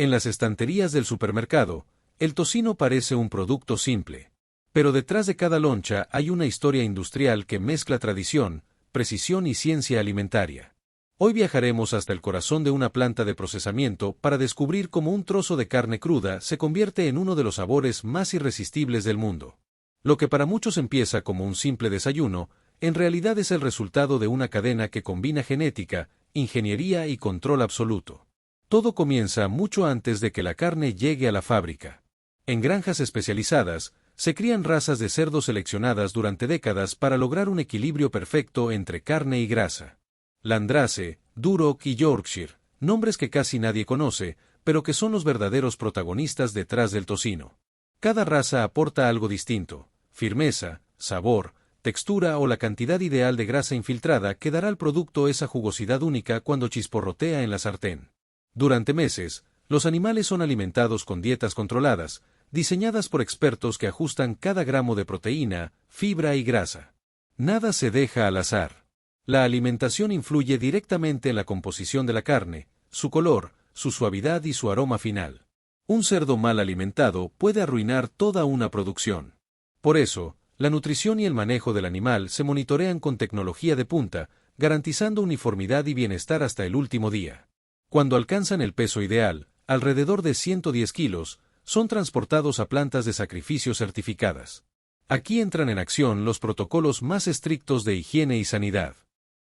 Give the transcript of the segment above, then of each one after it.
En las estanterías del supermercado, el tocino parece un producto simple. Pero detrás de cada loncha hay una historia industrial que mezcla tradición, precisión y ciencia alimentaria. Hoy viajaremos hasta el corazón de una planta de procesamiento para descubrir cómo un trozo de carne cruda se convierte en uno de los sabores más irresistibles del mundo. Lo que para muchos empieza como un simple desayuno, en realidad es el resultado de una cadena que combina genética, ingeniería y control absoluto. Todo comienza mucho antes de que la carne llegue a la fábrica. En granjas especializadas, se crían razas de cerdo seleccionadas durante décadas para lograr un equilibrio perfecto entre carne y grasa. Landrace, Duroc y Yorkshire, nombres que casi nadie conoce, pero que son los verdaderos protagonistas detrás del tocino. Cada raza aporta algo distinto: firmeza, sabor, textura o la cantidad ideal de grasa infiltrada que dará al producto esa jugosidad única cuando chisporrotea en la sartén. Durante meses, los animales son alimentados con dietas controladas, diseñadas por expertos que ajustan cada gramo de proteína, fibra y grasa. Nada se deja al azar. La alimentación influye directamente en la composición de la carne, su color, su suavidad y su aroma final. Un cerdo mal alimentado puede arruinar toda una producción. Por eso, la nutrición y el manejo del animal se monitorean con tecnología de punta, garantizando uniformidad y bienestar hasta el último día. Cuando alcanzan el peso ideal, alrededor de 110 kilos, son transportados a plantas de sacrificio certificadas. Aquí entran en acción los protocolos más estrictos de higiene y sanidad.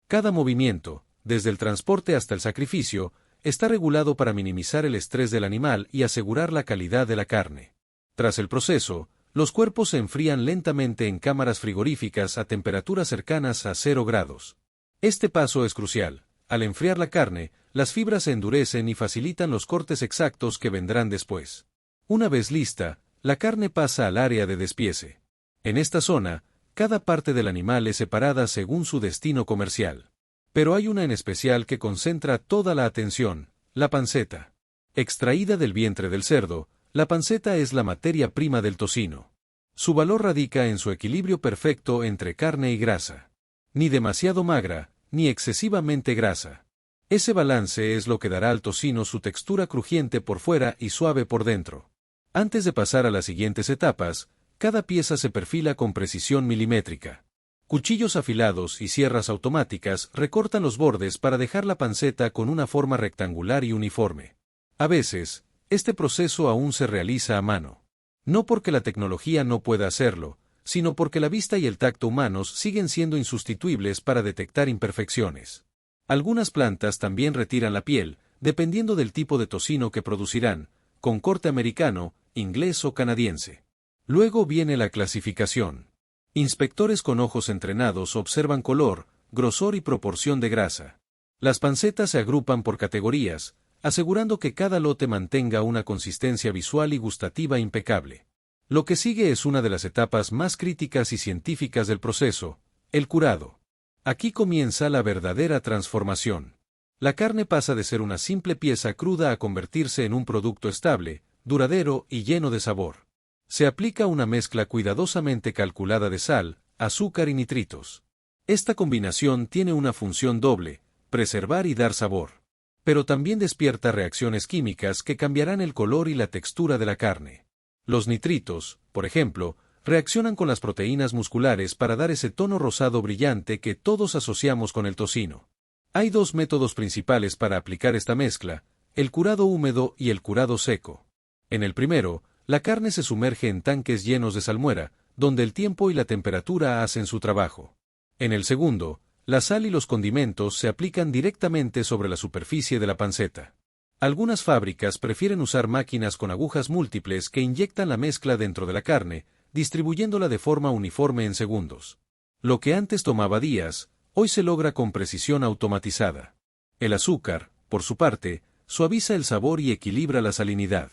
Cada movimiento, desde el transporte hasta el sacrificio, está regulado para minimizar el estrés del animal y asegurar la calidad de la carne. Tras el proceso, los cuerpos se enfrían lentamente en cámaras frigoríficas a temperaturas cercanas a 0 grados. Este paso es crucial. Al enfriar la carne, las fibras se endurecen y facilitan los cortes exactos que vendrán después. Una vez lista, la carne pasa al área de despiece. En esta zona, cada parte del animal es separada según su destino comercial. Pero hay una en especial que concentra toda la atención: la panceta. Extraída del vientre del cerdo, la panceta es la materia prima del tocino. Su valor radica en su equilibrio perfecto entre carne y grasa. Ni demasiado magra, ni excesivamente grasa. Ese balance es lo que dará al tocino su textura crujiente por fuera y suave por dentro. Antes de pasar a las siguientes etapas, cada pieza se perfila con precisión milimétrica. Cuchillos afilados y sierras automáticas recortan los bordes para dejar la panceta con una forma rectangular y uniforme. A veces, este proceso aún se realiza a mano. No porque la tecnología no pueda hacerlo, sino porque la vista y el tacto humanos siguen siendo insustituibles para detectar imperfecciones. Algunas plantas también retiran la piel, dependiendo del tipo de tocino que producirán, con corte americano, inglés o canadiense. Luego viene la clasificación. Inspectores con ojos entrenados observan color, grosor y proporción de grasa. Las pancetas se agrupan por categorías, asegurando que cada lote mantenga una consistencia visual y gustativa impecable. Lo que sigue es una de las etapas más críticas y científicas del proceso: el curado. Aquí comienza la verdadera transformación. La carne pasa de ser una simple pieza cruda a convertirse en un producto estable, duradero y lleno de sabor. Se aplica una mezcla cuidadosamente calculada de sal, azúcar y nitritos. Esta combinación tiene una función doble: preservar y dar sabor. Pero también despierta reacciones químicas que cambiarán el color y la textura de la carne. Los nitritos, por ejemplo, reaccionan con las proteínas musculares para dar ese tono rosado brillante que todos asociamos con el tocino. Hay dos métodos principales para aplicar esta mezcla: el curado húmedo y el curado seco. En el primero, la carne se sumerge en tanques llenos de salmuera, donde el tiempo y la temperatura hacen su trabajo. En el segundo, la sal y los condimentos se aplican directamente sobre la superficie de la panceta. Algunas fábricas prefieren usar máquinas con agujas múltiples que inyectan la mezcla dentro de la carne, distribuyéndola de forma uniforme en segundos. Lo que antes tomaba días, hoy se logra con precisión automatizada. El azúcar, por su parte, suaviza el sabor y equilibra la salinidad.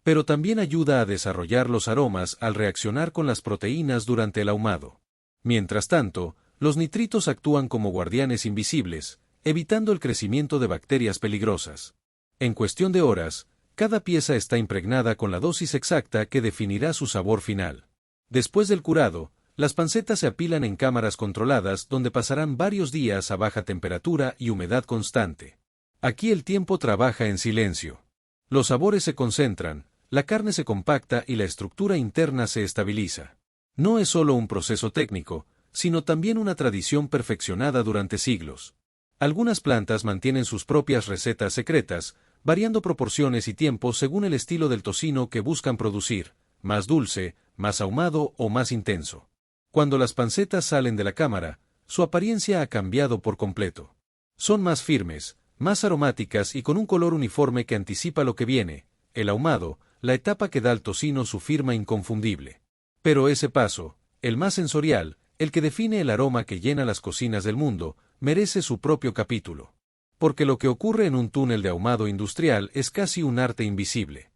Pero también ayuda a desarrollar los aromas al reaccionar con las proteínas durante el ahumado. Mientras tanto, los nitritos actúan como guardianes invisibles, evitando el crecimiento de bacterias peligrosas. En cuestión de horas, cada pieza está impregnada con la dosis exacta que definirá su sabor final. Después del curado, las pancetas se apilan en cámaras controladas donde pasarán varios días a baja temperatura y humedad constante. Aquí el tiempo trabaja en silencio. Los sabores se concentran, la carne se compacta y la estructura interna se estabiliza. No es solo un proceso técnico, sino también una tradición perfeccionada durante siglos. Algunas plantas mantienen sus propias recetas secretas, variando proporciones y tiempos según el estilo del tocino que buscan producir, más dulce, más ahumado o más intenso. Cuando las pancetas salen de la cámara, su apariencia ha cambiado por completo. Son más firmes, más aromáticas y con un color uniforme que anticipa lo que viene, el ahumado, la etapa que da al tocino su firma inconfundible. Pero ese paso, el más sensorial, el que define el aroma que llena las cocinas del mundo, merece su propio capítulo. Porque lo que ocurre en un túnel de ahumado industrial es casi un arte invisible.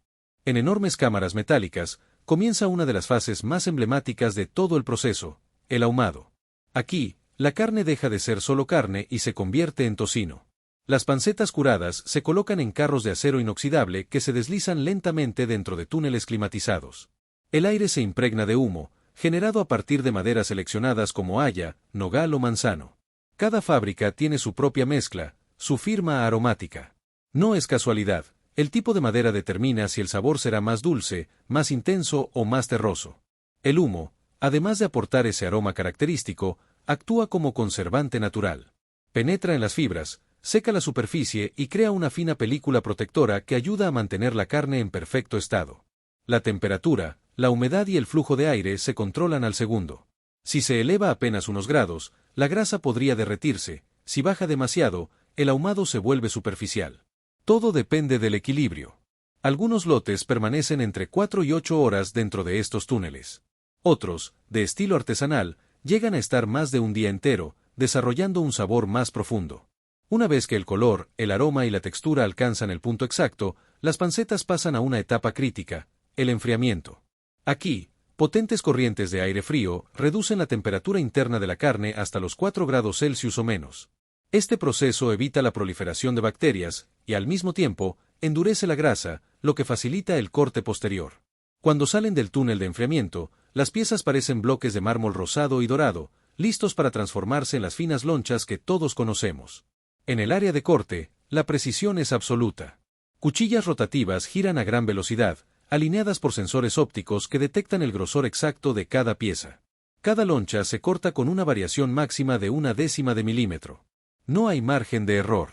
En enormes cámaras metálicas, comienza una de las fases más emblemáticas de todo el proceso, el ahumado. Aquí, la carne deja de ser solo carne y se convierte en tocino. Las pancetas curadas se colocan en carros de acero inoxidable que se deslizan lentamente dentro de túneles climatizados. El aire se impregna de humo, generado a partir de maderas seleccionadas como haya, nogal o manzano. Cada fábrica tiene su propia mezcla, su firma aromática. No es casualidad, el tipo de madera determina si el sabor será más dulce, más intenso o más terroso. El humo, además de aportar ese aroma característico, actúa como conservante natural. Penetra en las fibras, seca la superficie y crea una fina película protectora que ayuda a mantener la carne en perfecto estado. La temperatura, la humedad y el flujo de aire se controlan al segundo. Si se eleva apenas unos grados, la grasa podría derretirse, si baja demasiado, el ahumado se vuelve superficial. Todo depende del equilibrio. Algunos lotes permanecen entre 4 y 8 horas dentro de estos túneles. Otros, de estilo artesanal, llegan a estar más de un día entero, desarrollando un sabor más profundo. Una vez que el color, el aroma y la textura alcanzan el punto exacto, las pancetas pasan a una etapa crítica, el enfriamiento. Aquí, potentes corrientes de aire frío reducen la temperatura interna de la carne hasta los 4 grados Celsius o menos. Este proceso evita la proliferación de bacterias y, al mismo tiempo, endurece la grasa, lo que facilita el corte posterior. Cuando salen del túnel de enfriamiento, las piezas parecen bloques de mármol rosado y dorado, listos para transformarse en las finas lonchas que todos conocemos. En el área de corte, la precisión es absoluta. Cuchillas rotativas giran a gran velocidad, alineadas por sensores ópticos que detectan el grosor exacto de cada pieza. Cada loncha se corta con una variación máxima de 1/10 de milímetro. No hay margen de error.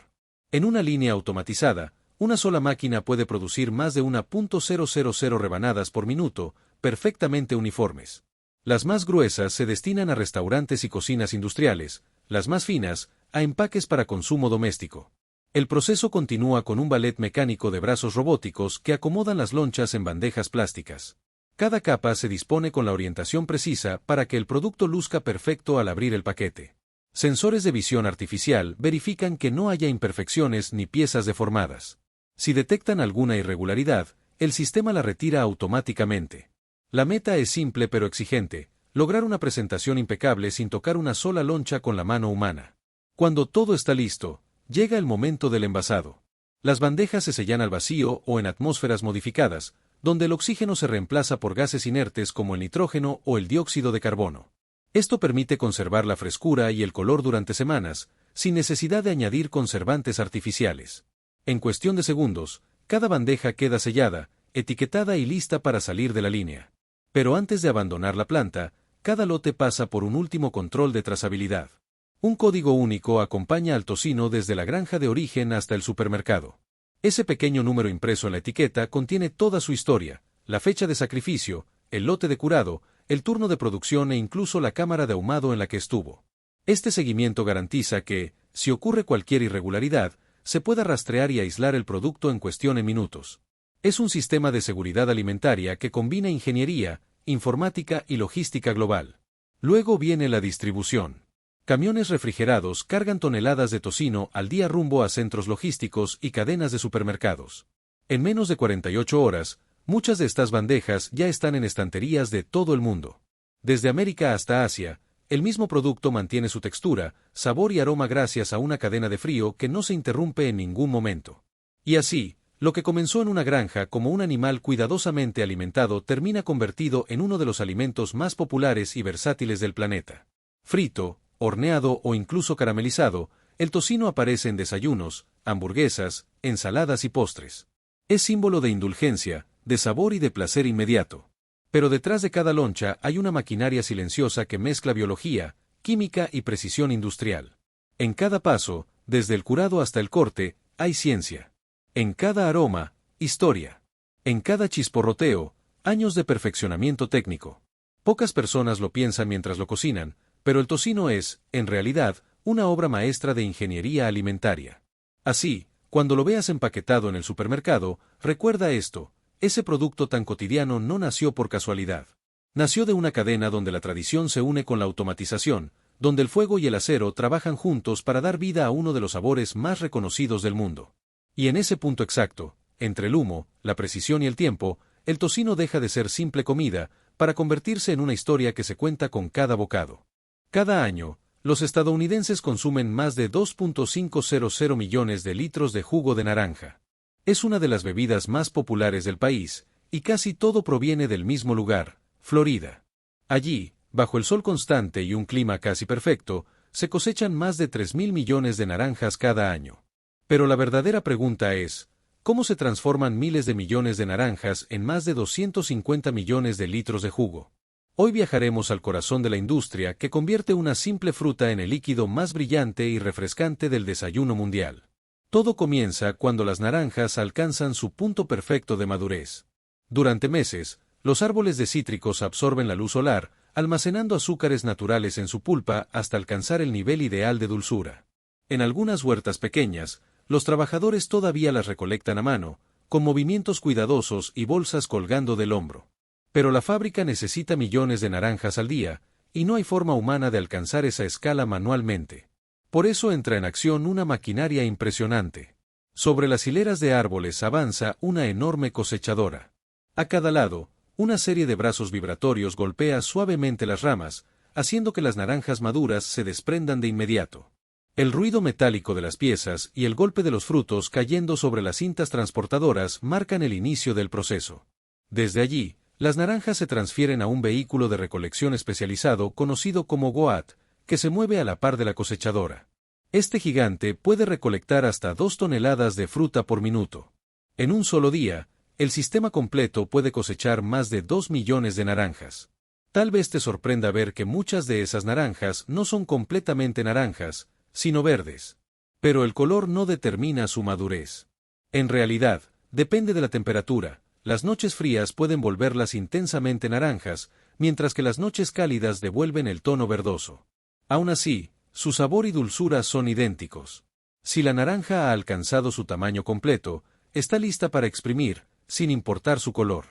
En una línea automatizada, una sola máquina puede producir más de 1.000 rebanadas por minuto, perfectamente uniformes. Las más gruesas se destinan a restaurantes y cocinas industriales, las más finas, a empaques para consumo doméstico. El proceso continúa con un ballet mecánico de brazos robóticos que acomodan las lonchas en bandejas plásticas. Cada capa se dispone con la orientación precisa para que el producto luzca perfecto al abrir el paquete. Sensores de visión artificial verifican que no haya imperfecciones ni piezas deformadas. Si detectan alguna irregularidad, el sistema la retira automáticamente. La meta es simple pero exigente, lograr una presentación impecable sin tocar una sola loncha con la mano humana. Cuando todo está listo, llega el momento del envasado. Las bandejas se sellan al vacío o en atmósferas modificadas, donde el oxígeno se reemplaza por gases inertes como el nitrógeno o el dióxido de carbono. Esto permite conservar la frescura y el color durante semanas, sin necesidad de añadir conservantes artificiales. En cuestión de segundos, cada bandeja queda sellada, etiquetada y lista para salir de la línea. Pero antes de abandonar la planta, cada lote pasa por un último control de trazabilidad. Un código único acompaña al tocino desde la granja de origen hasta el supermercado. Ese pequeño número impreso en la etiqueta contiene toda su historia, la fecha de sacrificio, el lote de curado, el turno de producción e incluso la cámara de ahumado en la que estuvo. Este seguimiento garantiza que, si ocurre cualquier irregularidad, se pueda rastrear y aislar el producto en cuestión de minutos. Es un sistema de seguridad alimentaria que combina ingeniería, informática y logística global. Luego viene la distribución. Camiones refrigerados cargan toneladas de tocino al día rumbo a centros logísticos y cadenas de supermercados. En menos de 48 horas, muchas de estas bandejas ya están en estanterías de todo el mundo. Desde América hasta Asia, el mismo producto mantiene su textura, sabor y aroma gracias a una cadena de frío que no se interrumpe en ningún momento. Y así, lo que comenzó en una granja como un animal cuidadosamente alimentado termina convertido en uno de los alimentos más populares y versátiles del planeta. Frito, horneado o incluso caramelizado, el tocino aparece en desayunos, hamburguesas, ensaladas y postres. Es símbolo de indulgencia, de sabor y de placer inmediato. Pero detrás de cada loncha hay una maquinaria silenciosa que mezcla biología, química y precisión industrial. En cada paso, desde el curado hasta el corte, hay ciencia. En cada aroma, historia. En cada chisporroteo, años de perfeccionamiento técnico. Pocas personas lo piensan mientras lo cocinan, pero el tocino es, en realidad, una obra maestra de ingeniería alimentaria. Así, cuando lo veas empaquetado en el supermercado, recuerda esto: ese producto tan cotidiano no nació por casualidad. Nació de una cadena donde la tradición se une con la automatización, donde el fuego y el acero trabajan juntos para dar vida a uno de los sabores más reconocidos del mundo. Y en ese punto exacto, entre el humo, la precisión y el tiempo, el tocino deja de ser simple comida, para convertirse en una historia que se cuenta con cada bocado. Cada año, los estadounidenses consumen más de 2.500 millones de litros de jugo de naranja. Es una de las bebidas más populares del país, y casi todo proviene del mismo lugar, Florida. Allí, bajo el sol constante y un clima casi perfecto, se cosechan más de 3.000 millones de naranjas cada año. Pero la verdadera pregunta es: ¿cómo se transforman miles de millones de naranjas en más de 250 millones de litros de jugo? Hoy viajaremos al corazón de la industria que convierte una simple fruta en el líquido más brillante y refrescante del desayuno mundial. Todo comienza cuando las naranjas alcanzan su punto perfecto de madurez. Durante meses, los árboles de cítricos absorben la luz solar, almacenando azúcares naturales en su pulpa hasta alcanzar el nivel ideal de dulzura. En algunas huertas pequeñas, los trabajadores todavía las recolectan a mano, con movimientos cuidadosos y bolsas colgando del hombro. Pero la fábrica necesita millones de naranjas al día, y no hay forma humana de alcanzar esa escala manualmente. Por eso entra en acción una maquinaria impresionante. Sobre las hileras de árboles avanza una enorme cosechadora. A cada lado, una serie de brazos vibratorios golpea suavemente las ramas, haciendo que las naranjas maduras se desprendan de inmediato. El ruido metálico de las piezas y el golpe de los frutos cayendo sobre las cintas transportadoras marcan el inicio del proceso. Desde allí, las naranjas se transfieren a un vehículo de recolección especializado conocido como GOAT, que se mueve a la par de la cosechadora. Este gigante puede recolectar hasta 2 toneladas de fruta por minuto. En un solo día, el sistema completo puede cosechar más de 2 millones de naranjas. Tal vez te sorprenda ver que muchas de esas naranjas no son completamente naranjas, sino verdes. Pero el color no determina su madurez. En realidad, depende de la temperatura. Las noches frías pueden volverlas intensamente naranjas, mientras que las noches cálidas devuelven el tono verdoso. Aún así, su sabor y dulzura son idénticos. Si la naranja ha alcanzado su tamaño completo, está lista para exprimir, sin importar su color.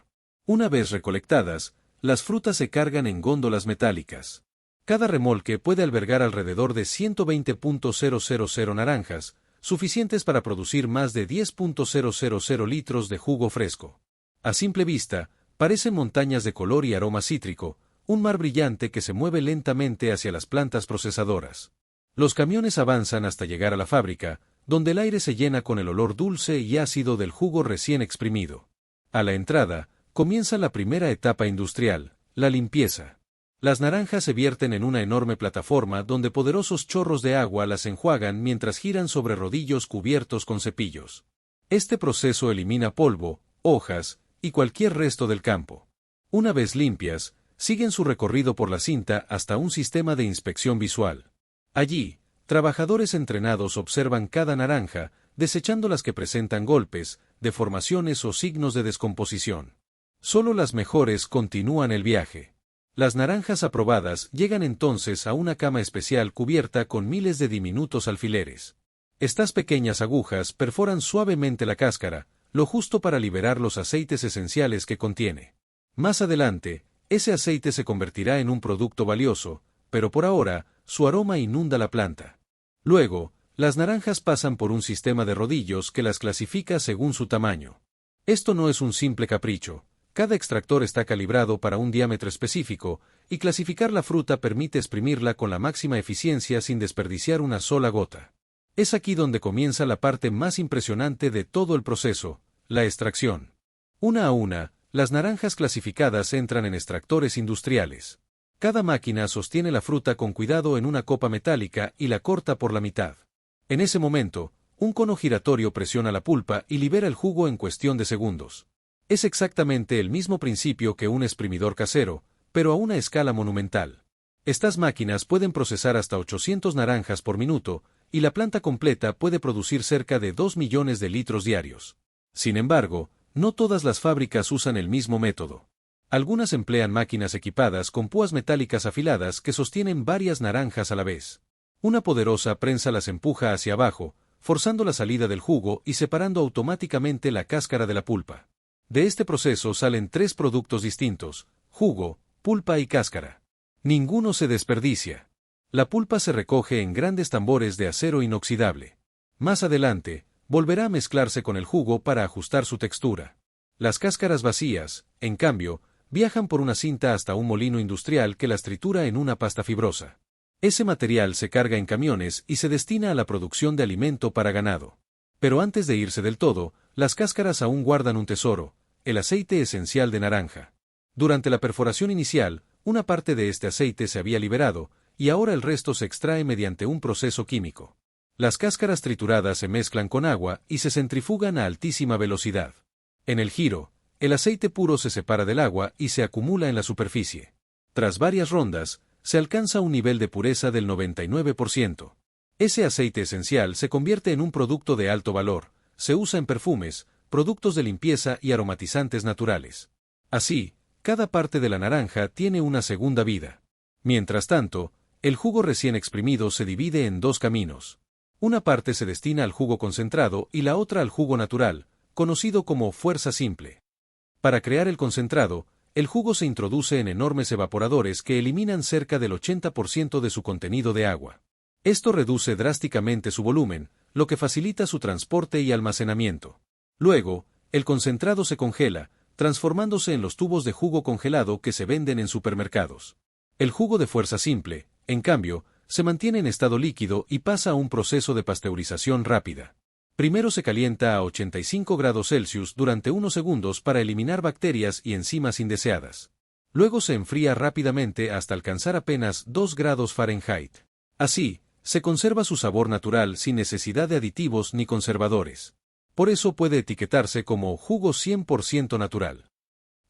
Una vez recolectadas, las frutas se cargan en góndolas metálicas. Cada remolque puede albergar alrededor de 120.000 naranjas, suficientes para producir más de 10.000 litros de jugo fresco. A simple vista, parecen montañas de color y aroma cítrico, un mar brillante que se mueve lentamente hacia las plantas procesadoras. Los camiones avanzan hasta llegar a la fábrica, donde el aire se llena con el olor dulce y ácido del jugo recién exprimido. A la entrada, comienza la primera etapa industrial, la limpieza. Las naranjas se vierten en una enorme plataforma donde poderosos chorros de agua las enjuagan mientras giran sobre rodillos cubiertos con cepillos. Este proceso elimina polvo, hojas y cualquier resto del campo. Una vez limpias, siguen su recorrido por la cinta hasta un sistema de inspección visual. Allí, trabajadores entrenados observan cada naranja, desechando las que presentan golpes, deformaciones o signos de descomposición. Solo las mejores continúan el viaje. Las naranjas aprobadas llegan entonces a una cama especial cubierta con miles de diminutos alfileres. Estas pequeñas agujas perforan suavemente la cáscara, lo justo para liberar los aceites esenciales que contiene. Más adelante, ese aceite se convertirá en un producto valioso, pero por ahora, su aroma inunda la planta. Luego, las naranjas pasan por un sistema de rodillos que las clasifica según su tamaño. Esto no es un simple capricho. Cada extractor está calibrado para un diámetro específico, y clasificar la fruta permite exprimirla con la máxima eficiencia sin desperdiciar una sola gota. Es aquí donde comienza la parte más impresionante de todo el proceso, la extracción. Una a una, las naranjas clasificadas entran en extractores industriales. Cada máquina sostiene la fruta con cuidado en una copa metálica y la corta por la mitad. En ese momento, Un cono giratorio presiona la pulpa y libera el jugo en cuestión de segundos. Es exactamente el mismo principio que un exprimidor casero, pero a una escala monumental. Estas máquinas pueden procesar hasta 800 naranjas por minuto, y la planta completa puede producir cerca de 2 millones de litros diarios. Sin embargo, no todas las fábricas usan el mismo método. Algunas emplean máquinas equipadas con púas metálicas afiladas que sostienen varias naranjas a la vez. Una poderosa prensa las empuja hacia abajo, forzando la salida del jugo y separando automáticamente la cáscara de la pulpa. De este proceso salen 3 productos distintos: jugo, pulpa y cáscara. Ninguno se desperdicia. La pulpa se recoge en grandes tambores de acero inoxidable. Más adelante, volverá a mezclarse con el jugo para ajustar su textura. Las cáscaras vacías, en cambio, viajan por una cinta hasta un molino industrial que las tritura en una pasta fibrosa. Ese material se carga en camiones y se destina a la producción de alimento para ganado. Pero antes de irse del todo, las cáscaras aún guardan un tesoro: el aceite esencial de naranja. Durante la perforación inicial, una parte de este aceite se había liberado, y ahora el resto se extrae mediante un proceso químico. Las cáscaras trituradas se mezclan con agua y se centrifugan a altísima velocidad. En el giro, el aceite puro se separa del agua y se acumula en la superficie. Tras varias rondas, se alcanza un nivel de pureza del 99%. Ese aceite esencial se convierte en un producto de alto valor, se usa en perfumes, productos de limpieza y aromatizantes naturales. Así, cada parte de la naranja tiene una segunda vida. Mientras tanto, el jugo recién exprimido se divide en 2 caminos. Una parte se destina al jugo concentrado y la otra al jugo natural, conocido como fuerza simple. Para crear el concentrado, el jugo se introduce en enormes evaporadores que eliminan cerca del 80% de su contenido de agua. Esto reduce drásticamente su volumen, lo que facilita su transporte y almacenamiento. Luego, el concentrado se congela, transformándose en los tubos de jugo congelado que se venden en supermercados. El jugo de fuerza simple, en cambio, se mantiene en estado líquido y pasa a un proceso de pasteurización rápida. Primero se calienta a 85 grados Celsius durante unos segundos para eliminar bacterias y enzimas indeseadas. Luego se enfría rápidamente hasta alcanzar apenas 2 grados Fahrenheit. Así, se conserva su sabor natural sin necesidad de aditivos ni conservadores. Por eso puede etiquetarse como jugo 100% natural.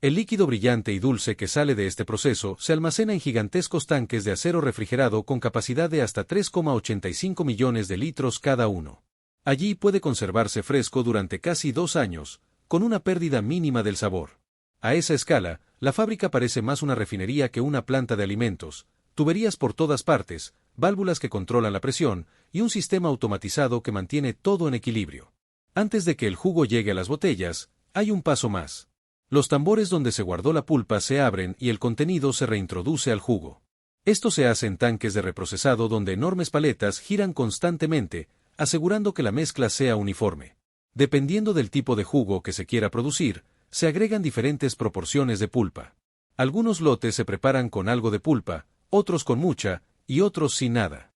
El líquido brillante y dulce que sale de este proceso se almacena en gigantescos tanques de acero refrigerado con capacidad de hasta 3,85 millones de litros cada uno. Allí puede conservarse fresco durante casi 2 años, con una pérdida mínima del sabor. A esa escala, la fábrica parece más una refinería que una planta de alimentos: tuberías por todas partes, válvulas que controlan la presión, y un sistema automatizado que mantiene todo en equilibrio. Antes de que el jugo llegue a las botellas, hay un paso más. Los tambores donde se guardó la pulpa se abren y el contenido se reintroduce al jugo. Esto se hace en tanques de reprocesado donde enormes paletas giran constantemente, asegurando que la mezcla sea uniforme. Dependiendo del tipo de jugo que se quiera producir, se agregan diferentes proporciones de pulpa. Algunos lotes se preparan con algo de pulpa, otros con mucha, y otros sin nada.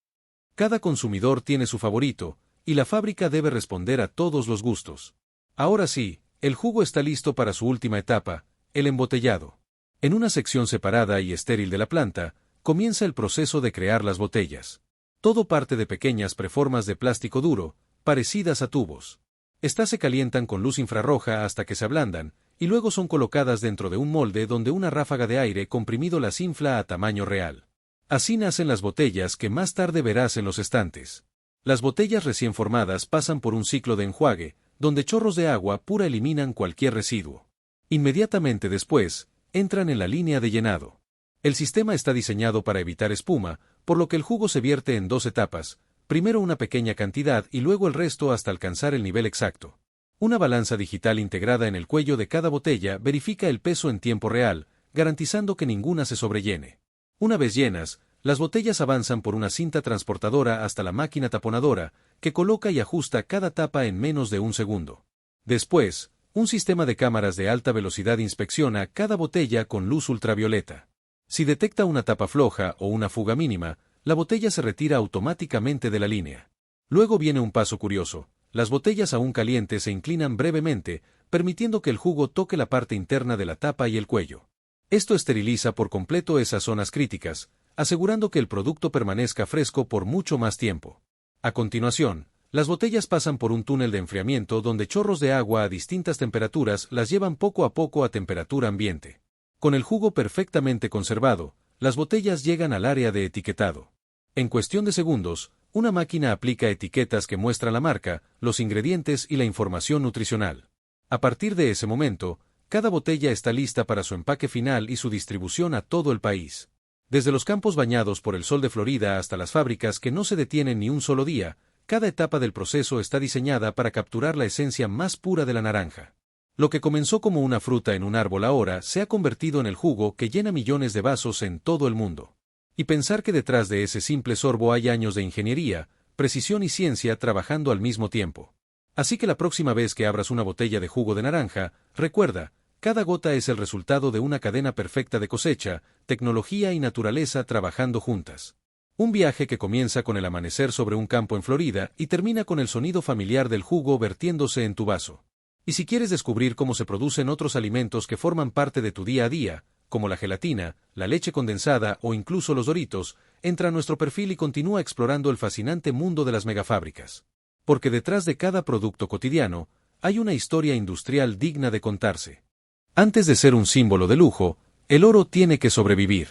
Cada consumidor tiene su favorito, y la fábrica debe responder a todos los gustos. Ahora sí, el jugo está listo para su última etapa, el embotellado. En una sección separada y estéril de la planta, comienza el proceso de crear las botellas. Todo parte de pequeñas preformas de plástico duro, parecidas a tubos. Estas se calientan con luz infrarroja hasta que se ablandan, y luego son colocadas dentro de un molde donde una ráfaga de aire comprimido las infla a tamaño real. Así nacen las botellas que más tarde verás en los estantes. Las botellas recién formadas pasan por un ciclo de enjuague, donde chorros de agua pura eliminan cualquier residuo. Inmediatamente después, entran en la línea de llenado. El sistema está diseñado para evitar espuma, por lo que el jugo se vierte en 2 etapas, primero una pequeña cantidad y luego el resto hasta alcanzar el nivel exacto. Una balanza digital integrada en el cuello de cada botella verifica el peso en tiempo real, garantizando que ninguna se sobrellene. Una vez llenas, las botellas avanzan por una cinta transportadora hasta la máquina taponadora, que coloca y ajusta cada tapa en menos de un segundo. Después, un sistema de cámaras de alta velocidad inspecciona cada botella con luz ultravioleta. Si detecta una tapa floja o una fuga mínima, la botella se retira automáticamente de la línea. Luego viene un paso curioso: las botellas aún calientes se inclinan brevemente, permitiendo que el jugo toque la parte interna de la tapa y el cuello. Esto esteriliza por completo esas zonas críticas, asegurando que el producto permanezca fresco por mucho más tiempo. A continuación, Las botellas pasan por un túnel de enfriamiento donde chorros de agua a distintas temperaturas las llevan poco a poco a temperatura ambiente. Con el jugo perfectamente conservado, las botellas llegan al área de etiquetado. En cuestión de segundos, una máquina aplica etiquetas que muestran la marca, los ingredientes y la información nutricional. A partir de ese momento, cada botella está lista para su empaque final y su distribución a todo el país. Desde los campos bañados por el sol de Florida hasta las fábricas que no se detienen ni un solo día, cada etapa del proceso está diseñada para capturar la esencia más pura de la naranja. Lo que comenzó como una fruta en un árbol ahora se ha convertido en el jugo que llena millones de vasos en todo el mundo. Y pensar que detrás de ese simple sorbo hay años de ingeniería, precisión y ciencia trabajando al mismo tiempo. Así que la próxima vez que abras una botella de jugo de naranja, recuerda, cada gota es el resultado de una cadena perfecta de cosecha, tecnología y naturaleza trabajando juntas. Un viaje que comienza con el amanecer sobre un campo en Florida y termina con el sonido familiar del jugo vertiéndose en tu vaso. Y si quieres descubrir cómo se producen otros alimentos que forman parte de tu día a día, como la gelatina, la leche condensada o incluso los Doritos, entra a nuestro perfil y continúa explorando el fascinante mundo de las megafábricas. Porque detrás de cada producto cotidiano, hay una historia industrial digna de contarse. Antes de ser un símbolo de lujo, el oro tiene que sobrevivir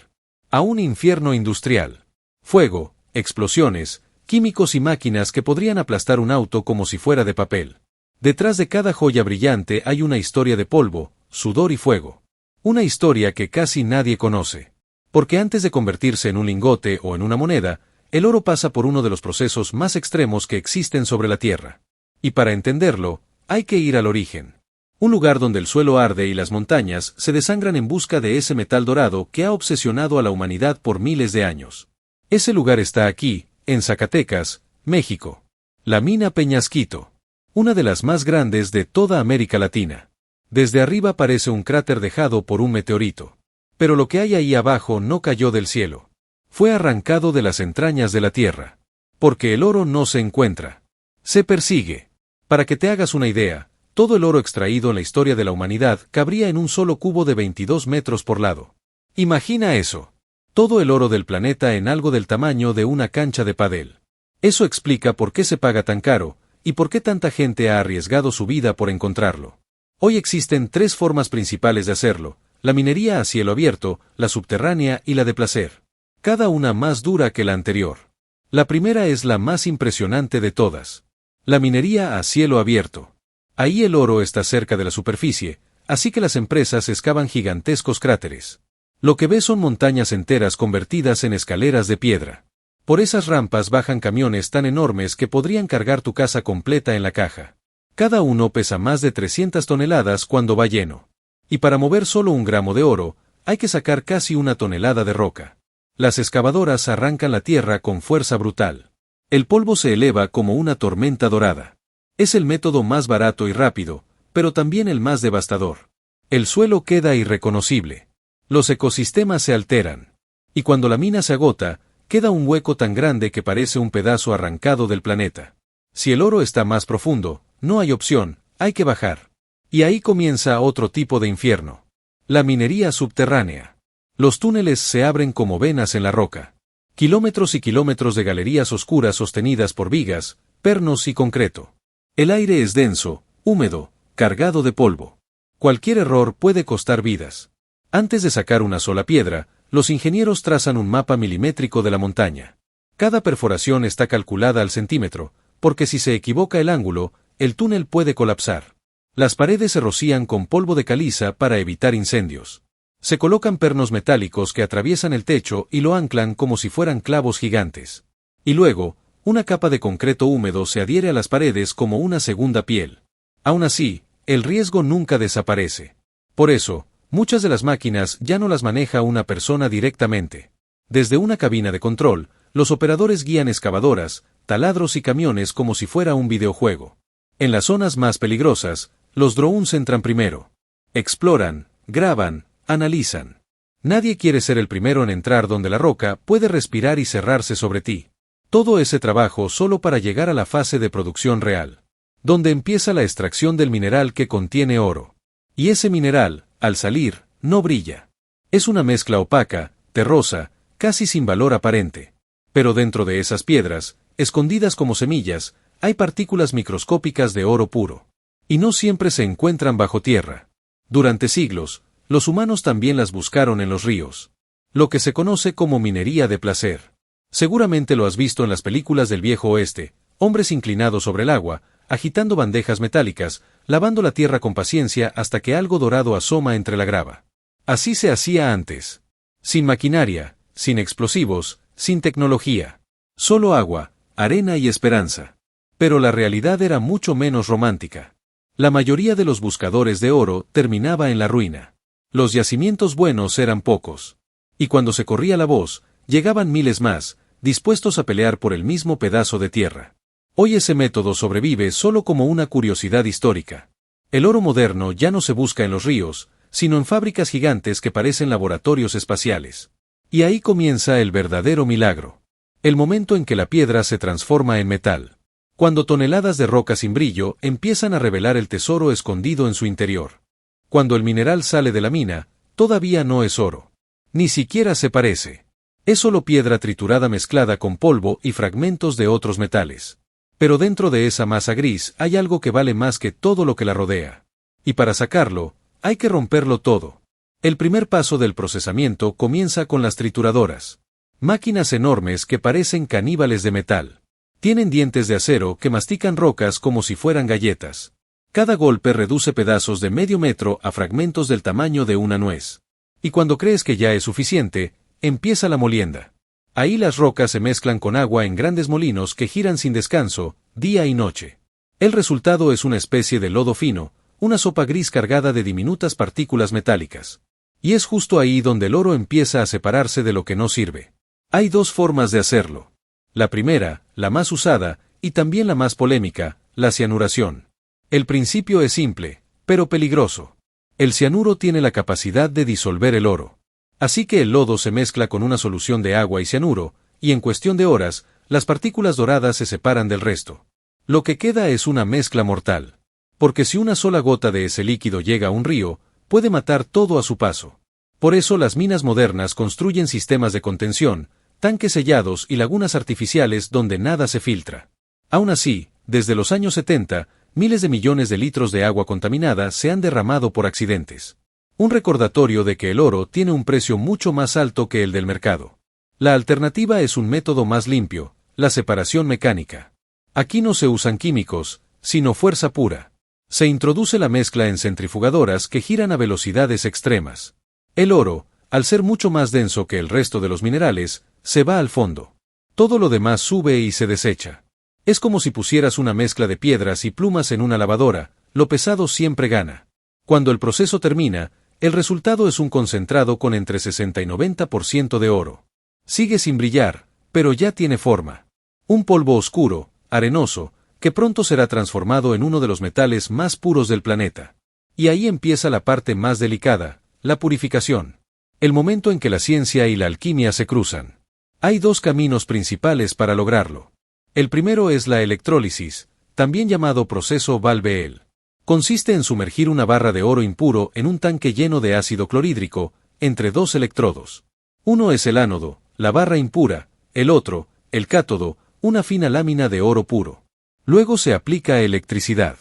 a un infierno industrial. Fuego, explosiones, químicos y máquinas que podrían aplastar un auto como si fuera de papel. Detrás de cada joya brillante hay una historia de polvo, sudor y fuego. Una historia que casi nadie conoce. Porque antes de convertirse en un lingote o en una moneda, el oro pasa por uno de los procesos más extremos que existen sobre la Tierra. Y para entenderlo, hay que ir al origen. Un lugar donde el suelo arde y las montañas se desangran en busca de ese metal dorado que ha obsesionado a la humanidad por miles de años. Ese lugar está aquí, en Zacatecas, México. La mina Peñasquito. Una de las más grandes de toda América Latina. Desde arriba parece un cráter dejado por un meteorito. Pero lo que hay ahí abajo no cayó del cielo. Fue arrancado de las entrañas de la tierra. Porque el oro no se encuentra. Se persigue. Para que te hagas una idea, todo el oro extraído en la historia de la humanidad cabría en un solo cubo de 22 metros por lado. Imagina eso. Todo el oro del planeta en algo del tamaño de una cancha de pádel. Eso explica por qué se paga tan caro, y por qué tanta gente ha arriesgado su vida por encontrarlo. Hoy existen tres formas principales de hacerlo: la minería a cielo abierto, la subterránea y la de placer. Cada una más dura que la anterior. La primera es la más impresionante de todas. La minería a cielo abierto. Ahí el oro está cerca de la superficie, así que las empresas excavan gigantescos cráteres. Lo que ves son montañas enteras convertidas en escaleras de piedra. Por esas rampas bajan camiones tan enormes que podrían cargar tu casa completa en la caja. Cada uno pesa más de 300 toneladas cuando va lleno. Y para mover solo 1 gramo de oro, hay que sacar casi 1 tonelada de roca. Las excavadoras arrancan la tierra con fuerza brutal. El polvo se eleva como una tormenta dorada. Es el método más barato y rápido, pero también el más devastador. El suelo queda irreconocible. Los ecosistemas se alteran. Y cuando la mina se agota, queda un hueco tan grande que parece un pedazo arrancado del planeta. Si el oro está más profundo, no hay opción, hay que bajar. Y ahí comienza otro tipo de infierno. La minería subterránea. Los túneles se abren como venas en la roca. Kilómetros y kilómetros de galerías oscuras sostenidas por vigas, pernos y concreto. El aire es denso, húmedo, cargado de polvo. Cualquier error puede costar vidas. Antes de sacar una sola piedra, los ingenieros trazan un mapa milimétrico de la montaña. Cada perforación está calculada al centímetro, porque si se equivoca el ángulo, el túnel puede colapsar. Las paredes se rocían con polvo de caliza para evitar incendios. Se colocan pernos metálicos que atraviesan el techo y lo anclan como si fueran clavos gigantes. Y luego, una capa de concreto húmedo se adhiere a las paredes como una segunda piel. Aún así, el riesgo nunca desaparece. Por eso, muchas de las máquinas ya no las maneja una persona directamente. Desde una cabina de control, los operadores guían excavadoras, taladros y camiones como si fuera un videojuego. En las zonas más peligrosas, los drones entran primero. Exploran, graban, analizan. Nadie quiere ser el primero en entrar donde la roca puede respirar y cerrarse sobre ti. Todo ese trabajo solo para llegar a la fase de producción real, donde empieza la extracción del mineral que contiene oro. Y ese mineral, al salir, no brilla. Es una mezcla opaca, terrosa, casi sin valor aparente. Pero dentro de esas piedras, escondidas como semillas, hay partículas microscópicas de oro puro. Y no siempre se encuentran bajo tierra. Durante siglos, los humanos también las buscaron en los ríos. Lo que se conoce como minería de placer. Seguramente lo has visto en las películas del viejo oeste, hombres inclinados sobre el agua, agitando bandejas metálicas, lavando la tierra con paciencia hasta que algo dorado asoma entre la grava. Así se hacía antes. Sin maquinaria, sin explosivos, sin tecnología. Solo agua, arena y esperanza. Pero la realidad era mucho menos romántica. La mayoría de los buscadores de oro terminaba en la ruina. Los yacimientos buenos eran pocos. Y cuando se corría la voz, llegaban miles más, dispuestos a pelear por el mismo pedazo de tierra. Hoy ese método sobrevive solo como una curiosidad histórica. El oro moderno ya no se busca en los ríos, sino en fábricas gigantes que parecen laboratorios espaciales. Y ahí comienza el verdadero milagro. El momento en que la piedra se transforma en metal. Cuando toneladas de roca sin brillo empiezan a revelar el tesoro escondido en su interior. Cuando el mineral sale de la mina, todavía no es oro. Ni siquiera se parece. Es solo piedra triturada mezclada con polvo y fragmentos de otros metales. Pero dentro de esa masa gris hay algo que vale más que todo lo que la rodea. Y para sacarlo, hay que romperlo todo. El primer paso del procesamiento comienza con las trituradoras. Máquinas enormes que parecen caníbales de metal. Tienen dientes de acero que mastican rocas como si fueran galletas. Cada golpe reduce pedazos de medio metro a fragmentos del tamaño de una nuez. Y cuando crees que ya es suficiente, empieza la molienda. Ahí las rocas se mezclan con agua en grandes molinos que giran sin descanso, día y noche. El resultado es una especie de lodo fino, una sopa gris cargada de diminutas partículas metálicas. Y es justo ahí donde el oro empieza a separarse de lo que no sirve. Hay dos formas de hacerlo. La primera, la más usada, y también la más polémica, la cianuración. El principio es simple, pero peligroso. El cianuro tiene la capacidad de disolver el oro. Así que el lodo se mezcla con una solución de agua y cianuro, y en cuestión de horas, las partículas doradas se separan del resto. Lo que queda es una mezcla mortal. Porque si una sola gota de ese líquido llega a un río, puede matar todo a su paso. Por eso las minas modernas construyen sistemas de contención, tanques sellados y lagunas artificiales donde nada se filtra. Aún así, desde los años 70, miles de millones de litros de agua contaminada se han derramado por accidentes. Un recordatorio de que el oro tiene un precio mucho más alto que el del mercado. La alternativa es un método más limpio, la separación mecánica. Aquí no se usan químicos, sino fuerza pura. Se introduce la mezcla en centrifugadoras que giran a velocidades extremas. El oro, al ser mucho más denso que el resto de los minerales, se va al fondo. Todo lo demás sube y se desecha. Es como si pusieras una mezcla de piedras y plumas en una lavadora, lo pesado siempre gana. Cuando el proceso termina, el resultado es un concentrado con entre 60 y 90% de oro. Sigue sin brillar, pero ya tiene forma. Un polvo oscuro, arenoso, que pronto será transformado en uno de los metales más puros del planeta. Y ahí empieza la parte más delicada, la purificación. El momento en que la ciencia y la alquimia se cruzan. Hay dos caminos principales para lograrlo. El primero es la electrólisis, también llamado proceso Val-Béel. Consiste en sumergir una barra de oro impuro en un tanque lleno de ácido clorhídrico, entre dos electrodos. Uno es el ánodo, la barra impura, el otro, el cátodo, una fina lámina de oro puro. Luego se aplica electricidad.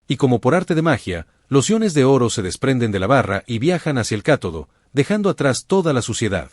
Y como por arte de magia, los iones de oro se desprenden de la barra y viajan hacia el cátodo, dejando atrás toda la suciedad.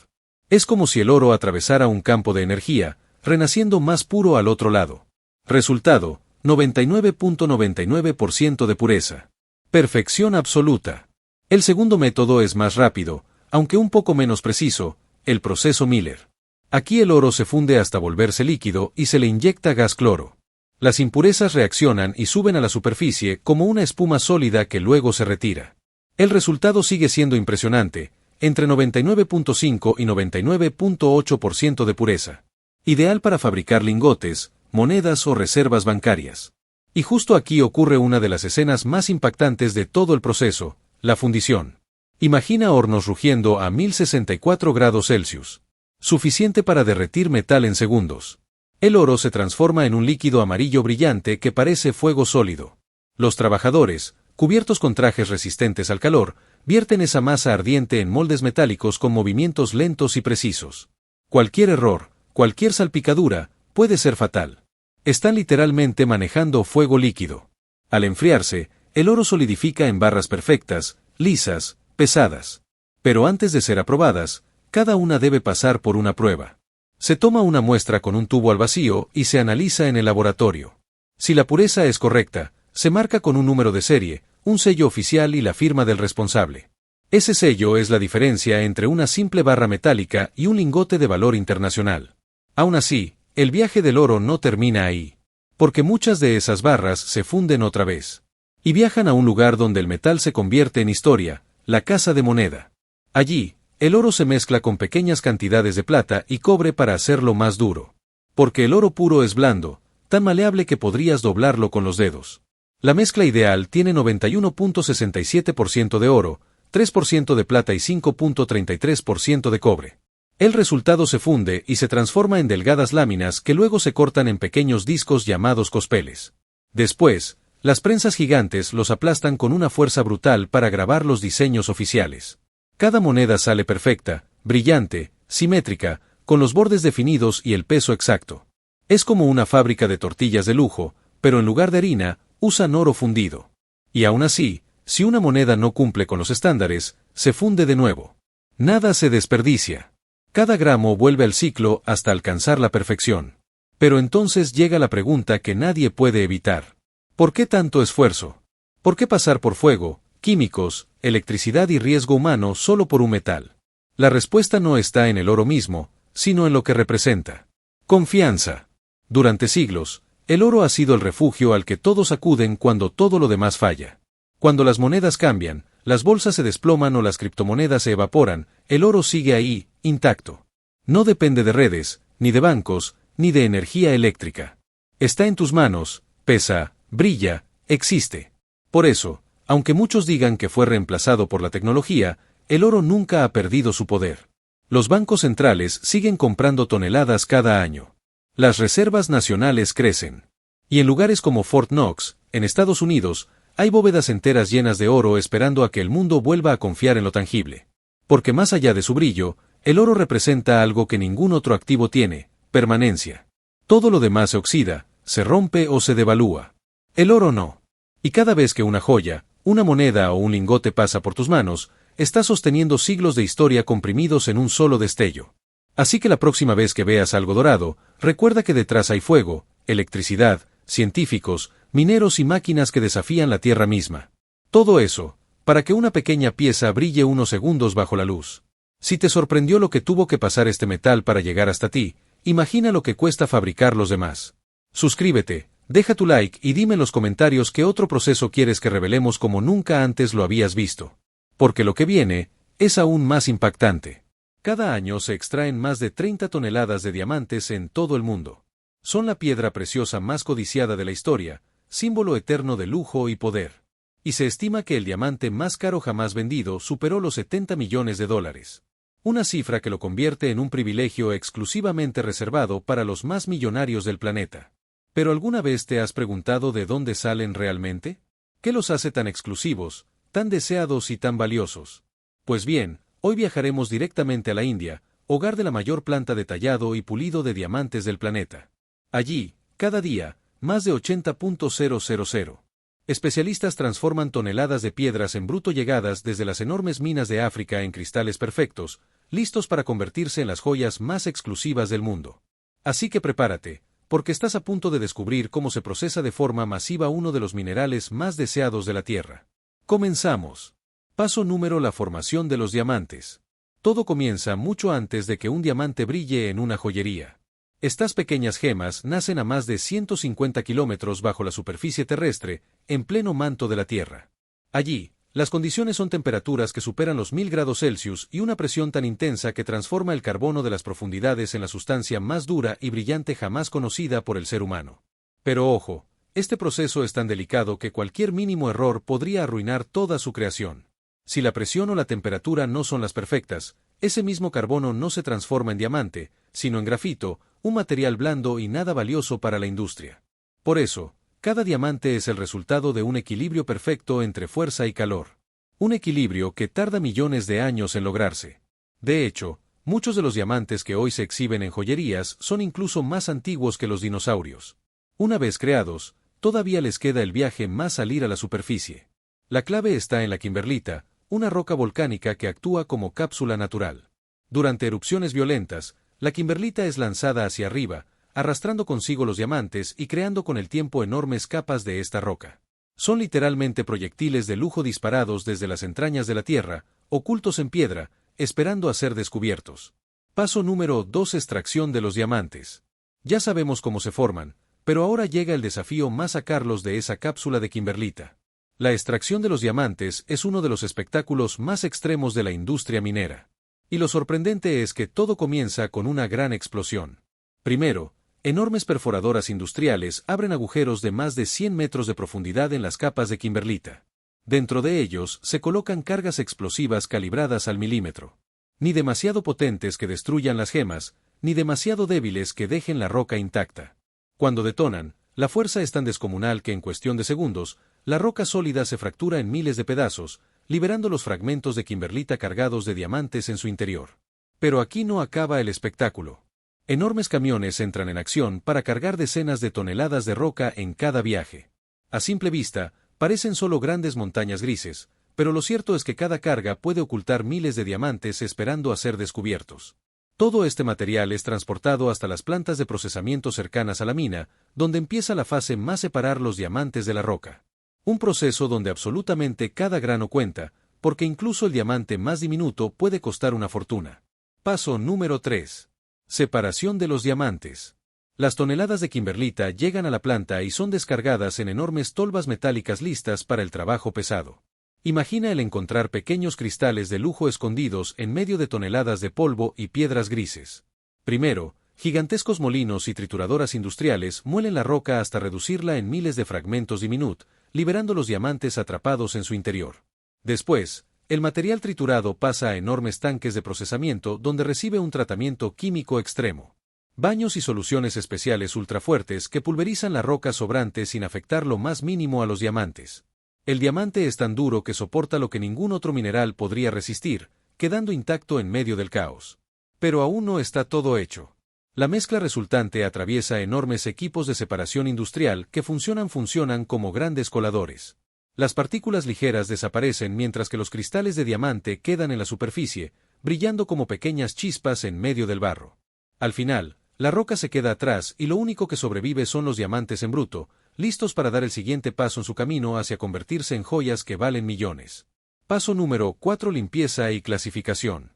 Es como si el oro atravesara un campo de energía, renaciendo más puro al otro lado. Resultado, 99.99% de pureza. Perfección absoluta. El segundo método es más rápido, aunque un poco menos preciso, el proceso Miller. Aquí el oro se funde hasta volverse líquido y se le inyecta gas cloro. Las impurezas reaccionan y suben a la superficie como una espuma sólida que luego se retira. El resultado sigue siendo impresionante, entre 99.5 y 99.8% de pureza. Ideal para fabricar lingotes, monedas o reservas bancarias. Y justo aquí ocurre una de las escenas más impactantes de todo el proceso, la fundición. Imagina hornos rugiendo a 1064 grados Celsius. Suficiente para derretir metal en segundos. El oro se transforma en un líquido amarillo brillante que parece fuego sólido. Los trabajadores, cubiertos con trajes resistentes al calor, vierten esa masa ardiente en moldes metálicos con movimientos lentos y precisos. Cualquier error, cualquier salpicadura, puede ser fatal. Están literalmente manejando fuego líquido. Al enfriarse, el oro solidifica en barras perfectas, lisas, pesadas. Pero antes de ser aprobadas, cada una debe pasar por una prueba. Se toma una muestra con un tubo al vacío y se analiza en el laboratorio. Si la pureza es correcta, se marca con un número de serie, un sello oficial y la firma del responsable. Ese sello es la diferencia entre una simple barra metálica y un lingote de valor internacional. Aún así, el viaje del oro no termina ahí. Porque muchas de esas barras se funden otra vez. Y viajan a un lugar donde el metal se convierte en historia, la casa de moneda. Allí, el oro se mezcla con pequeñas cantidades de plata y cobre para hacerlo más duro. Porque el oro puro es blando, tan maleable que podrías doblarlo con los dedos. La mezcla ideal tiene 91.67% de oro, 3% de plata y 5.33% de cobre. El resultado se funde y se transforma en delgadas láminas que luego se cortan en pequeños discos llamados cospeles. Después, las prensas gigantes los aplastan con una fuerza brutal para grabar los diseños oficiales. Cada moneda sale perfecta, brillante, simétrica, con los bordes definidos y el peso exacto. Es como una fábrica de tortillas de lujo, pero en lugar de harina, usan oro fundido. Y aún así, si una moneda no cumple con los estándares, se funde de nuevo. Nada se desperdicia. Cada gramo vuelve al ciclo hasta alcanzar la perfección. Pero entonces llega la pregunta que nadie puede evitar. ¿Por qué tanto esfuerzo? ¿Por qué pasar por fuego, químicos, electricidad y riesgo humano solo por un metal? La respuesta no está en el oro mismo, sino en lo que representa. Confianza. Durante siglos, el oro ha sido el refugio al que todos acuden cuando todo lo demás falla. Cuando las monedas cambian, las bolsas se desploman o las criptomonedas se evaporan, el oro sigue ahí, intacto. No depende de redes, ni de bancos, ni de energía eléctrica. Está en tus manos, pesa, brilla, existe. Por eso, aunque muchos digan que fue reemplazado por la tecnología, el oro nunca ha perdido su poder. Los bancos centrales siguen comprando toneladas cada año. Las reservas nacionales crecen. Y en lugares como Fort Knox, en Estados Unidos, hay bóvedas enteras llenas de oro esperando a que el mundo vuelva a confiar en lo tangible. Porque más allá de su brillo, el oro representa algo que ningún otro activo tiene: permanencia. Todo lo demás se oxida, se rompe o se devalúa. El oro no. Y cada vez que una joya, una moneda o un lingote pasa por tus manos, estás sosteniendo siglos de historia comprimidos en un solo destello. Así que la próxima vez que veas algo dorado, recuerda que detrás hay fuego, electricidad, científicos, mineros y máquinas que desafían la Tierra misma. Todo eso, para que una pequeña pieza brille unos segundos bajo la luz. Si te sorprendió lo que tuvo que pasar este metal para llegar hasta ti, imagina lo que cuesta fabricar los demás. Suscríbete, deja tu like y dime en los comentarios qué otro proceso quieres que revelemos como nunca antes lo habías visto. Porque lo que viene es aún más impactante. Cada año se extraen más de 30 toneladas de diamantes en todo el mundo. Son la piedra preciosa más codiciada de la historia, símbolo eterno de lujo y poder. Y se estima que el diamante más caro jamás vendido superó los 70 millones de dólares. Una cifra que lo convierte en un privilegio exclusivamente reservado para los más millonarios del planeta. ¿Pero alguna vez te has preguntado de dónde salen realmente? ¿Qué los hace tan exclusivos, tan deseados y tan valiosos? Pues bien, hoy viajaremos directamente a la India, hogar de la mayor planta de tallado y pulido de diamantes del planeta. Allí, cada día, más de 80.000 especialistas transforman toneladas de piedras en bruto llegadas desde las enormes minas de África en cristales perfectos, listos para convertirse en las joyas más exclusivas del mundo. Así que prepárate, porque estás a punto de descubrir cómo se procesa de forma masiva uno de los minerales más deseados de la Tierra. Comenzamos. Paso número: la formación de los diamantes. Todo comienza mucho antes de que un diamante brille en una joyería. Estas pequeñas gemas nacen a más de 150 kilómetros bajo la superficie terrestre, en pleno manto de la Tierra. Allí, las condiciones son temperaturas que superan los 1000 grados Celsius y una presión tan intensa que transforma el carbono de las profundidades en la sustancia más dura y brillante jamás conocida por el ser humano. Pero ojo, este proceso es tan delicado que cualquier mínimo error podría arruinar toda su creación. Si la presión o la temperatura no son las perfectas, ese mismo carbono no se transforma en diamante, sino en grafito, un material blando y nada valioso para la industria. Por eso, cada diamante es el resultado de un equilibrio perfecto entre fuerza y calor. Un equilibrio que tarda millones de años en lograrse. De hecho, muchos de los diamantes que hoy se exhiben en joyerías son incluso más antiguos que los dinosaurios. Una vez creados, todavía les queda el viaje más salir a la superficie. La clave está en la kimberlita, una roca volcánica que actúa como cápsula natural. Durante erupciones violentas, la kimberlita es lanzada hacia arriba, arrastrando consigo los diamantes y creando con el tiempo enormes capas de esta roca. Son literalmente proyectiles de lujo disparados desde las entrañas de la Tierra, ocultos en piedra, esperando a ser descubiertos. Paso número 2: extracción de los diamantes. Ya sabemos cómo se forman, pero ahora llega el desafío más: sacarlos de esa cápsula de kimberlita. La extracción de los diamantes es uno de los espectáculos más extremos de la industria minera. Y lo sorprendente es que todo comienza con una gran explosión. Primero, enormes perforadoras industriales abren agujeros de más de 100 metros de profundidad en las capas de kimberlita. Dentro de ellos se colocan cargas explosivas calibradas al milímetro. Ni demasiado potentes que destruyan las gemas, ni demasiado débiles que dejen la roca intacta. Cuando detonan, la fuerza es tan descomunal que en cuestión de segundos, la roca sólida se fractura en miles de pedazos, liberando los fragmentos de kimberlita cargados de diamantes en su interior. Pero aquí no acaba el espectáculo. Enormes camiones entran en acción para cargar decenas de toneladas de roca en cada viaje. A simple vista, parecen solo grandes montañas grises, pero lo cierto es que cada carga puede ocultar miles de diamantes esperando a ser descubiertos. Todo este material es transportado hasta las plantas de procesamiento cercanas a la mina, donde empieza la fase más: separar los diamantes de la roca. Un proceso donde absolutamente cada grano cuenta, porque incluso el diamante más diminuto puede costar una fortuna. Paso número 3. Separación de los diamantes. Las toneladas de kimberlita llegan a la planta y son descargadas en enormes tolvas metálicas listas para el trabajo pesado. Imagina el encontrar pequeños cristales de lujo escondidos en medio de toneladas de polvo y piedras grises. Primero, gigantescos molinos y trituradoras industriales muelen la roca hasta reducirla en miles de fragmentos diminutos, liberando los diamantes atrapados en su interior. Después, el material triturado pasa a enormes tanques de procesamiento donde recibe un tratamiento químico extremo. Baños y soluciones especiales ultrafuertes que pulverizan la roca sobrante sin afectar lo más mínimo a los diamantes. El diamante es tan duro que soporta lo que ningún otro mineral podría resistir, quedando intacto en medio del caos. Pero aún no está todo hecho. La mezcla resultante atraviesa enormes equipos de separación industrial que funcionan como grandes coladores. Las partículas ligeras desaparecen mientras que los cristales de diamante quedan en la superficie, brillando como pequeñas chispas en medio del barro. Al final, la roca se queda atrás y lo único que sobrevive son los diamantes en bruto, listos para dar el siguiente paso en su camino hacia convertirse en joyas que valen millones. Paso número 4: limpieza y clasificación.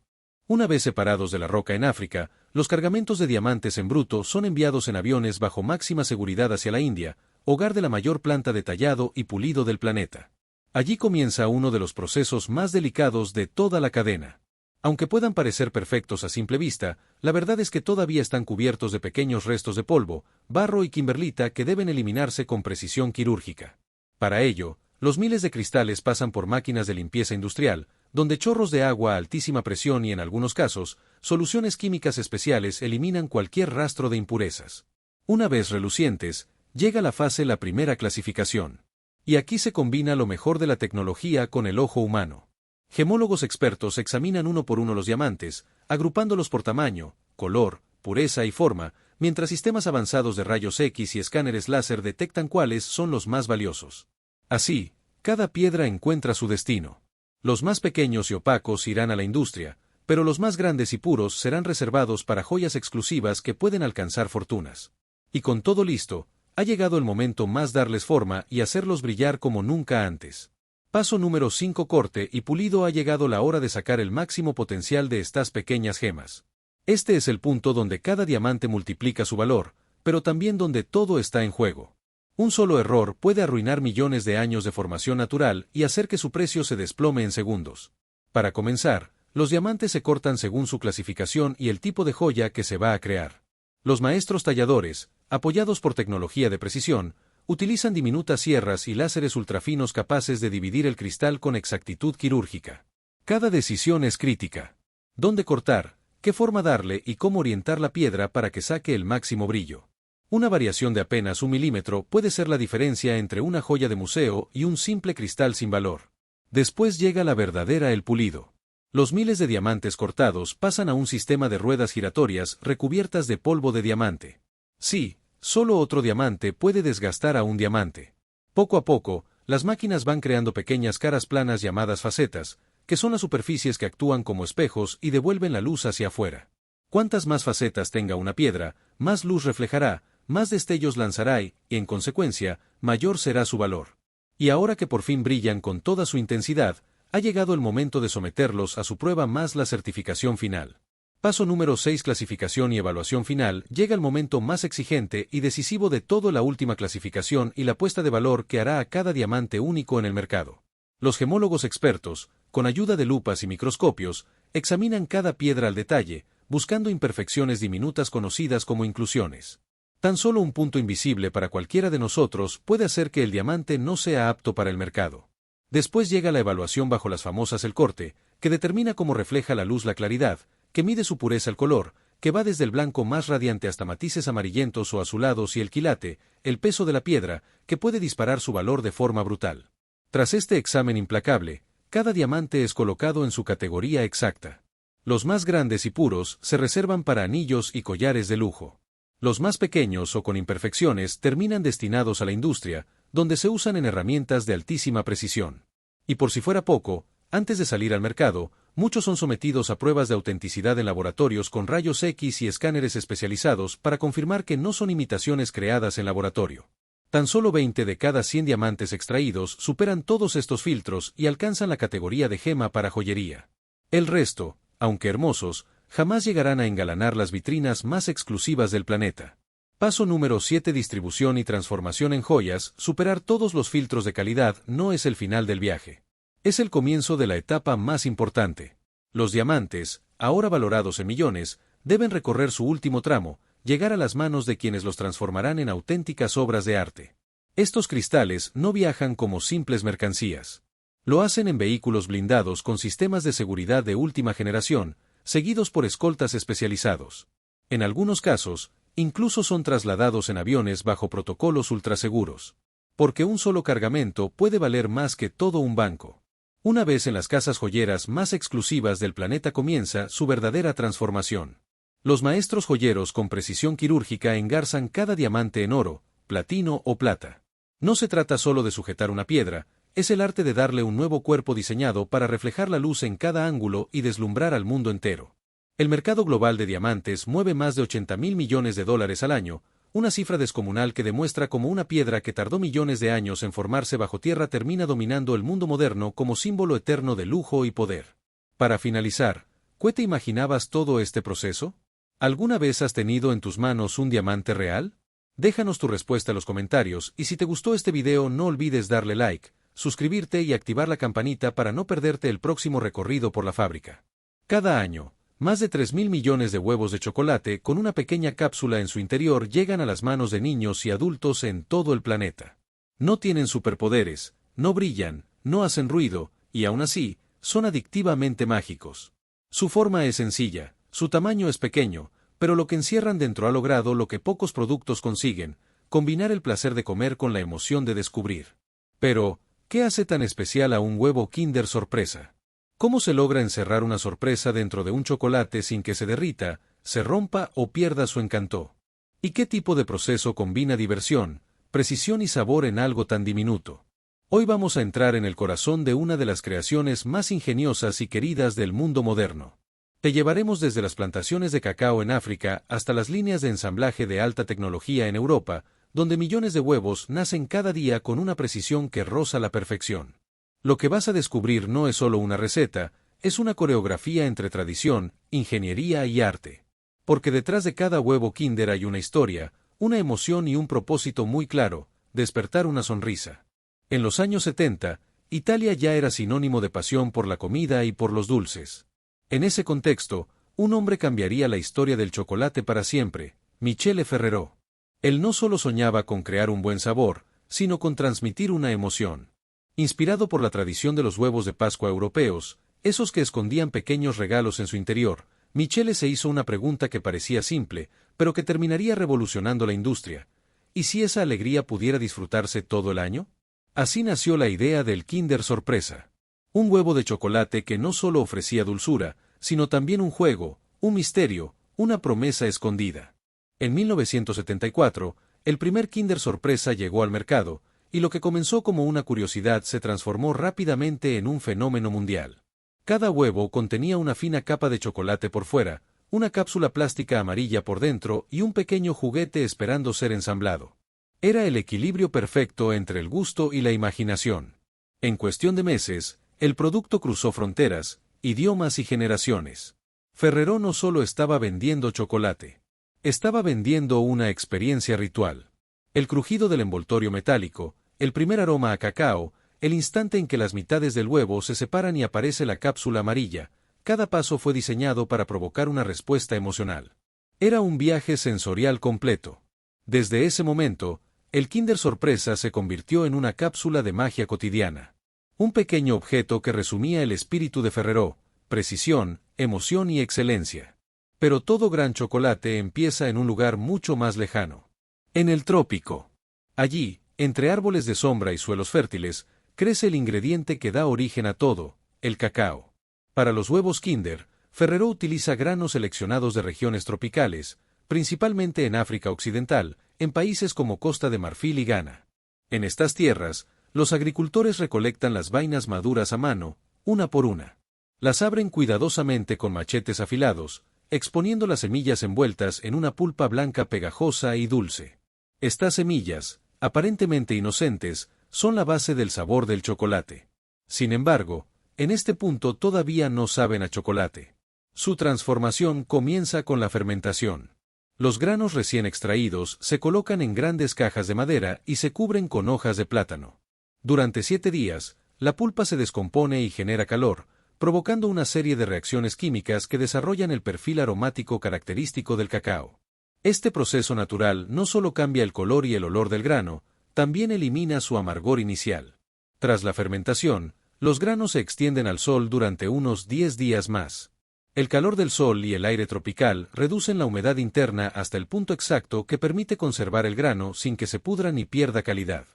Una vez separados de la roca en África, los cargamentos de diamantes en bruto son enviados en aviones bajo máxima seguridad hacia la India, hogar de la mayor planta de tallado y pulido del planeta. Allí comienza uno de los procesos más delicados de toda la cadena. Aunque puedan parecer perfectos a simple vista, la verdad es que todavía están cubiertos de pequeños restos de polvo, barro y kimberlita que deben eliminarse con precisión quirúrgica. Para ello, los miles de cristales pasan por máquinas de limpieza industrial, donde chorros de agua a altísima presión y en algunos casos, soluciones químicas especiales eliminan cualquier rastro de impurezas. Una vez relucientes, llega la primera clasificación. Y aquí se combina lo mejor de la tecnología con el ojo humano. Gemólogos expertos examinan uno por uno los diamantes, agrupándolos por tamaño, color, pureza y forma, mientras sistemas avanzados de rayos X y escáneres láser detectan cuáles son los más valiosos. Así, cada piedra encuentra su destino. Los más pequeños y opacos irán a la industria, pero los más grandes y puros serán reservados para joyas exclusivas que pueden alcanzar fortunas. Y con todo listo, ha llegado el momento más: darles forma y hacerlos brillar como nunca antes. Paso número 5: corte y pulido. Ha llegado la hora de sacar el máximo potencial de estas pequeñas gemas. Este es el punto donde cada diamante multiplica su valor, pero también donde todo está en juego. Un solo error puede arruinar millones de años de formación natural y hacer que su precio se desplome en segundos. Para comenzar, los diamantes se cortan según su clasificación y el tipo de joya que se va a crear. Los maestros talladores, apoyados por tecnología de precisión, utilizan diminutas sierras y láseres ultrafinos capaces de dividir el cristal con exactitud quirúrgica. Cada decisión es crítica. ¿Dónde cortar, qué forma darle y cómo orientar la piedra para que saque el máximo brillo? Una variación de apenas 1 milímetro puede ser la diferencia entre una joya de museo y un simple cristal sin valor. Después llega la verdadera: el pulido. Los miles de diamantes cortados pasan a un sistema de ruedas giratorias recubiertas de polvo de diamante. Sí, Solo otro diamante puede desgastar a un diamante. Poco a poco, las máquinas van creando pequeñas caras planas llamadas facetas, que son las superficies que actúan como espejos y devuelven la luz hacia afuera. Cuantas más facetas tenga una piedra, más luz reflejará, más destellos lanzará y, en consecuencia, mayor será su valor. Y ahora que por fin brillan con toda su intensidad, ha llegado el momento de someterlos a su prueba más la certificación final. Paso número 6. Clasificación y evaluación final. Llega el momento más exigente y decisivo de toda la última clasificación y la puesta de valor que hará a cada diamante único en el mercado. Los gemólogos expertos, con ayuda de lupas y microscopios, examinan cada piedra al detalle, buscando imperfecciones diminutas conocidas como inclusiones. Tan solo un punto invisible para cualquiera de nosotros puede hacer que el diamante no sea apto para el mercado. Después llega la evaluación bajo las famosas el corte, que determina cómo refleja la luz la claridad, que mide su pureza el color, que va desde el blanco más radiante hasta matices amarillentos o azulados y el quilate, el peso de la piedra, que puede disparar su valor de forma brutal. Tras este examen implacable, cada diamante es colocado en su categoría exacta. Los más grandes y puros se reservan para anillos y collares de lujo. Los más pequeños o con imperfecciones terminan destinados a la industria, donde se usan en herramientas de altísima precisión. Y por si fuera poco, antes de salir al mercado, muchos son sometidos a pruebas de autenticidad en laboratorios con rayos X y escáneres especializados para confirmar que no son imitaciones creadas en laboratorio. Tan solo 20 de cada 100 diamantes extraídos superan todos estos filtros y alcanzan la categoría de gema para joyería. El resto, aunque hermosos, jamás llegarán a engalanar las vitrinas más exclusivas del planeta. Paso número 7. Distribución y transformación en joyas. Superar todos los filtros de calidad no es el final del viaje. Es el comienzo de la etapa más importante. Los diamantes, ahora valorados en millones, deben recorrer su último tramo, llegar a las manos de quienes los transformarán en auténticas obras de arte. Estos cristales no viajan como simples mercancías. Lo hacen en vehículos blindados con sistemas de seguridad de última generación, seguidos por escoltas especializados. En algunos casos, incluso son trasladados en aviones bajo protocolos ultraseguros. Porque un solo cargamento puede valer más que todo un banco. Una vez en las casas joyeras más exclusivas del planeta comienza su verdadera transformación. Los maestros joyeros con precisión quirúrgica engarzan cada diamante en oro, platino o plata. No se trata solo de sujetar una piedra, es el arte de darle un nuevo cuerpo diseñado para reflejar la luz en cada ángulo y deslumbrar al mundo entero. El mercado global de diamantes mueve más de 80.000 millones de dólares al año, una cifra descomunal que demuestra cómo una piedra que tardó millones de años en formarse bajo tierra termina dominando el mundo moderno como símbolo eterno de lujo y poder. Para finalizar, ¿qué te imaginabas todo este proceso? ¿Alguna vez has tenido en tus manos un diamante real? Déjanos tu respuesta en los comentarios y si te gustó este video no olvides darle like, suscribirte y activar la campanita para no perderte el próximo recorrido por la fábrica. Cada año, más de 3.000 millones de huevos de chocolate con una pequeña cápsula en su interior llegan a las manos de niños y adultos en todo el planeta. No tienen superpoderes, no brillan, no hacen ruido, y aún así, son adictivamente mágicos. Su forma es sencilla, su tamaño es pequeño, pero lo que encierran dentro ha logrado lo que pocos productos consiguen, combinar el placer de comer con la emoción de descubrir. Pero, ¿qué hace tan especial a un huevo Kinder Sorpresa? ¿Cómo se logra encerrar una sorpresa dentro de un chocolate sin que se derrita, se rompa o pierda su encanto? ¿Y qué tipo de proceso combina diversión, precisión y sabor en algo tan diminuto? Hoy vamos a entrar en el corazón de una de las creaciones más ingeniosas y queridas del mundo moderno. Te llevaremos desde las plantaciones de cacao en África hasta las líneas de ensamblaje de alta tecnología en Europa, donde millones de huevos nacen cada día con una precisión que roza la perfección. Lo que vas a descubrir no es solo una receta, es una coreografía entre tradición, ingeniería y arte. Porque detrás de cada huevo Kinder hay una historia, una emoción y un propósito muy claro, despertar una sonrisa. En los años 70, Italia ya era sinónimo de pasión por la comida y por los dulces. En ese contexto, un hombre cambiaría la historia del chocolate para siempre, Michele Ferrero. Él no solo soñaba con crear un buen sabor, sino con transmitir una emoción. Inspirado por la tradición de los huevos de Pascua europeos, esos que escondían pequeños regalos en su interior, Michele se hizo una pregunta que parecía simple, pero que terminaría revolucionando la industria. ¿Y si esa alegría pudiera disfrutarse todo el año? Así nació la idea del Kinder Sorpresa. Un huevo de chocolate que no solo ofrecía dulzura, sino también un juego, un misterio, una promesa escondida. En 1974, el primer Kinder Sorpresa llegó al mercado, y lo que comenzó como una curiosidad se transformó rápidamente en un fenómeno mundial. Cada huevo contenía una fina capa de chocolate por fuera, una cápsula plástica amarilla por dentro y un pequeño juguete esperando ser ensamblado. Era el equilibrio perfecto entre el gusto y la imaginación. En cuestión de meses, el producto cruzó fronteras, idiomas y generaciones. Ferrero no solo estaba vendiendo chocolate. Estaba vendiendo una experiencia ritual. El crujido del envoltorio metálico, el primer aroma a cacao, el instante en que las mitades del huevo se separan y aparece la cápsula amarilla, cada paso fue diseñado para provocar una respuesta emocional. Era un viaje sensorial completo. Desde ese momento, el Kinder Sorpresa se convirtió en una cápsula de magia cotidiana. Un pequeño objeto que resumía el espíritu de Ferrero: precisión, emoción y excelencia. Pero todo gran chocolate empieza en un lugar mucho más lejano. En el trópico. Allí, entre árboles de sombra y suelos fértiles, crece el ingrediente que da origen a todo, el cacao. Para los huevos Kinder, Ferrero utiliza granos seleccionados de regiones tropicales, principalmente en África Occidental, en países como Costa de Marfil y Ghana. En estas tierras, los agricultores recolectan las vainas maduras a mano, una por una. Las abren cuidadosamente con machetes afilados, exponiendo las semillas envueltas en una pulpa blanca pegajosa y dulce. Estas semillas, aparentemente inocentes, son la base del sabor del chocolate. Sin embargo, en este punto todavía no saben a chocolate. Su transformación comienza con la fermentación. Los granos recién extraídos se colocan en grandes cajas de madera y se cubren con hojas de plátano. Durante 7 días, la pulpa se descompone y genera calor, provocando una serie de reacciones químicas que desarrollan el perfil aromático característico del cacao. Este proceso natural no solo cambia el color y el olor del grano, también elimina su amargor inicial. Tras la fermentación, los granos se extienden al sol durante unos 10 días más. El calor del sol y el aire tropical reducen la humedad interna hasta el punto exacto que permite conservar el grano sin que se pudra ni pierda calidad.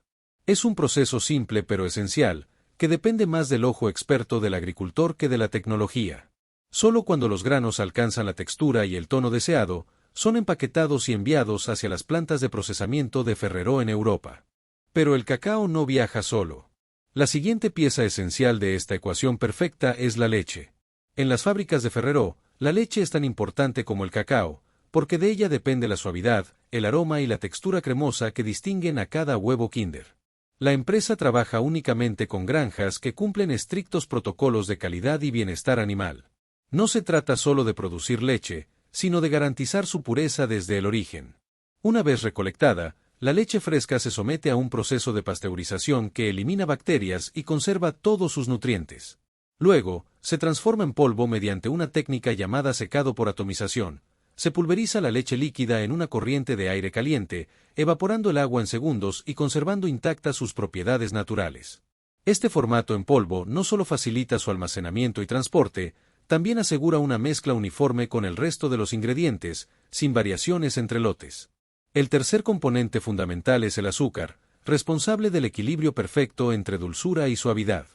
Es un proceso simple pero esencial, que depende más del ojo experto del agricultor que de la tecnología. Solo cuando los granos alcanzan la textura y el tono deseado, son empaquetados y enviados hacia las plantas de procesamiento de Ferrero en Europa. Pero el cacao no viaja solo. La siguiente pieza esencial de esta ecuación perfecta es la leche. En las fábricas de Ferrero, la leche es tan importante como el cacao, porque de ella depende la suavidad, el aroma y la textura cremosa que distinguen a cada huevo Kinder. La empresa trabaja únicamente con granjas que cumplen estrictos protocolos de calidad y bienestar animal. No se trata solo de producir leche, sino de garantizar su pureza desde el origen. Una vez recolectada, la leche fresca se somete a un proceso de pasteurización que elimina bacterias y conserva todos sus nutrientes. Luego, se transforma en polvo mediante una técnica llamada secado por atomización. Se pulveriza la leche líquida en una corriente de aire caliente, evaporando el agua en segundos y conservando intactas sus propiedades naturales. Este formato en polvo no solo facilita su almacenamiento y transporte, también asegura una mezcla uniforme con el resto de los ingredientes, sin variaciones entre lotes. El tercer componente fundamental es el azúcar, responsable del equilibrio perfecto entre dulzura y suavidad.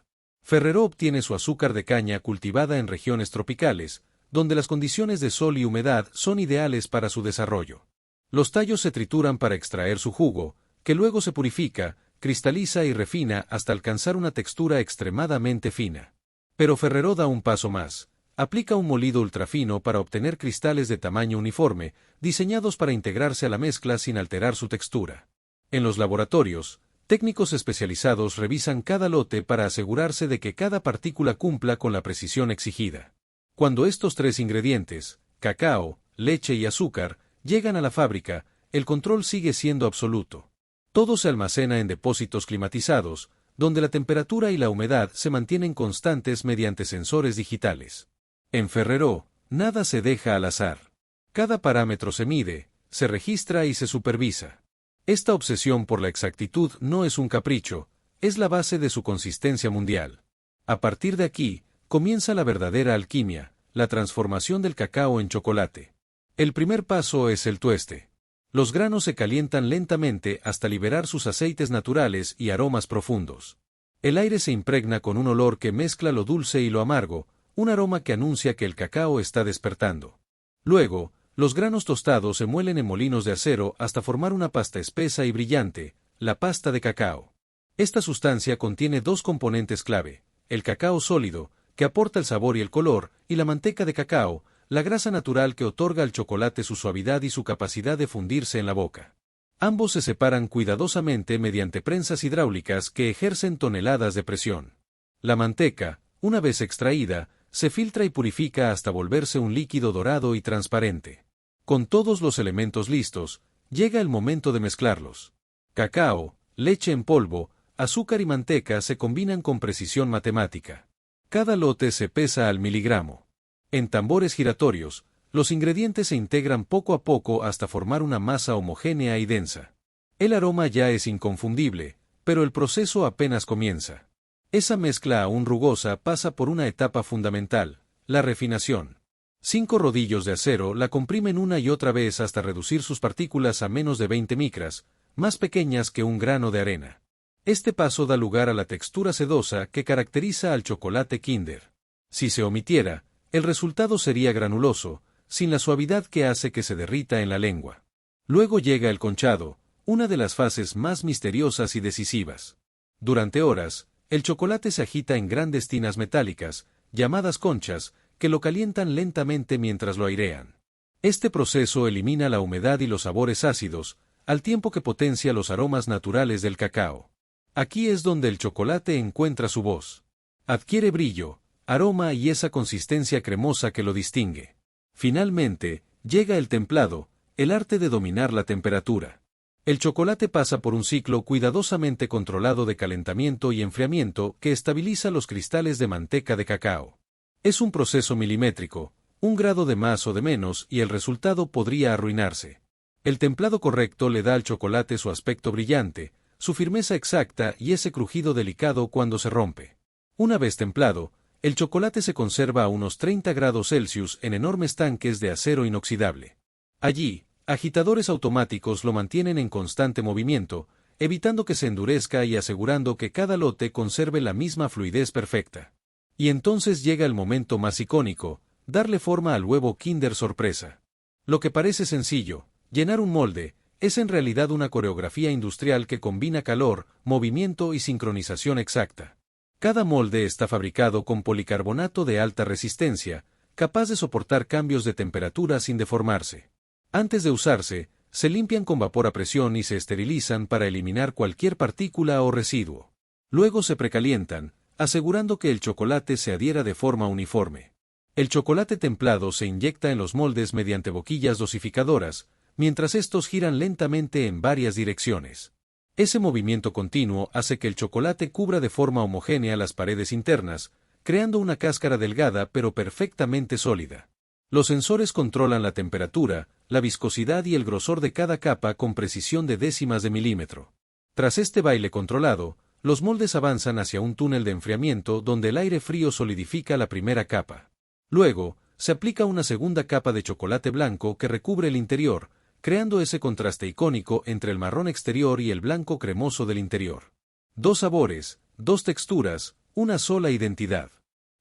Ferrero obtiene su azúcar de caña cultivada en regiones tropicales, donde las condiciones de sol y humedad son ideales para su desarrollo. Los tallos se trituran para extraer su jugo, que luego se purifica, cristaliza y refina hasta alcanzar una textura extremadamente fina. Pero Ferrero da un paso más. Aplica un molido ultrafino para obtener cristales de tamaño uniforme, diseñados para integrarse a la mezcla sin alterar su textura. En los laboratorios, técnicos especializados revisan cada lote para asegurarse de que cada partícula cumpla con la precisión exigida. Cuando estos 3 ingredientes, cacao, leche y azúcar, llegan a la fábrica, el control sigue siendo absoluto. Todo se almacena en depósitos climatizados, donde la temperatura y la humedad se mantienen constantes mediante sensores digitales. En Ferrero, nada se deja al azar. Cada parámetro se mide, se registra y se supervisa. Esta obsesión por la exactitud no es un capricho, es la base de su consistencia mundial. A partir de aquí, comienza la verdadera alquimia, la transformación del cacao en chocolate. El primer paso es el tueste. Los granos se calientan lentamente hasta liberar sus aceites naturales y aromas profundos. El aire se impregna con un olor que mezcla lo dulce y lo amargo, un aroma que anuncia que el cacao está despertando. Luego, Los granos tostados se muelen en molinos de acero hasta formar una pasta espesa y brillante, la pasta de cacao. Esta sustancia contiene dos componentes clave: el cacao sólido, que aporta el sabor y el color, y la manteca de cacao, la grasa natural que otorga al chocolate su suavidad y su capacidad de fundirse en la boca. Ambos se separan cuidadosamente mediante prensas hidráulicas que ejercen toneladas de presión. La manteca, una vez extraída, se filtra y purifica hasta volverse un líquido dorado y transparente. Con todos los elementos listos, llega el momento de mezclarlos. Cacao, leche en polvo, azúcar y manteca se combinan con precisión matemática. Cada lote se pesa al miligramo. En tambores giratorios, los ingredientes se integran poco a poco hasta formar una masa homogénea y densa. El aroma ya es inconfundible, pero el proceso apenas comienza. Esa mezcla aún rugosa pasa por una etapa fundamental: la refinación. 5 rodillos de acero la comprimen una y otra vez hasta reducir sus partículas a menos de 20 micras, más pequeñas que un grano de arena. Este paso da lugar a la textura sedosa que caracteriza al chocolate Kinder. Si se omitiera, el resultado sería granuloso, sin la suavidad que hace que se derrita en la lengua. Luego llega el conchado, una de las fases más misteriosas y decisivas. Durante horas, el chocolate se agita en grandes tinas metálicas, llamadas conchas, que lo calientan lentamente mientras lo airean. Este proceso elimina la humedad y los sabores ácidos, al tiempo que potencia los aromas naturales del cacao. Aquí es donde el chocolate encuentra su voz. Adquiere brillo, aroma y esa consistencia cremosa que lo distingue. Finalmente, llega el templado, el arte de dominar la temperatura. El chocolate pasa por un ciclo cuidadosamente controlado de calentamiento y enfriamiento que estabiliza los cristales de manteca de cacao. Es un proceso milimétrico, un grado de más o de menos y el resultado podría arruinarse. El templado correcto le da al chocolate su aspecto brillante, su firmeza exacta y ese crujido delicado cuando se rompe. Una vez templado, el chocolate se conserva a unos 30 grados Celsius en enormes tanques de acero inoxidable. Allí, agitadores automáticos lo mantienen en constante movimiento, evitando que se endurezca y asegurando que cada lote conserve la misma fluidez perfecta. Y entonces llega el momento más icónico: darle forma al huevo Kinder sorpresa. Lo que parece sencillo, llenar un molde, es en realidad una coreografía industrial que combina calor, movimiento y sincronización exacta. Cada molde está fabricado con policarbonato de alta resistencia, capaz de soportar cambios de temperatura sin deformarse. Antes de usarse, se limpian con vapor a presión y se esterilizan para eliminar cualquier partícula o residuo. Luego se precalientan, asegurando que el chocolate se adhiera de forma uniforme. El chocolate templado se inyecta en los moldes mediante boquillas dosificadoras, mientras estos giran lentamente en varias direcciones. Ese movimiento continuo hace que el chocolate cubra de forma homogénea las paredes internas, creando una cáscara delgada pero perfectamente sólida. Los sensores controlan la temperatura, la viscosidad y el grosor de cada capa con precisión de décimas de milímetro. Tras este baile controlado, los moldes avanzan hacia un túnel de enfriamiento donde el aire frío solidifica la primera capa. Luego, se aplica una segunda capa de chocolate blanco que recubre el interior, creando ese contraste icónico entre el marrón exterior y el blanco cremoso del interior. 2 sabores, 2 texturas, una sola identidad.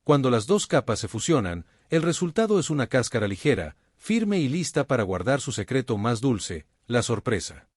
Cuando las 2 capas se fusionan, el resultado es una cáscara ligera, firme y lista para guardar su secreto más dulce: la sorpresa.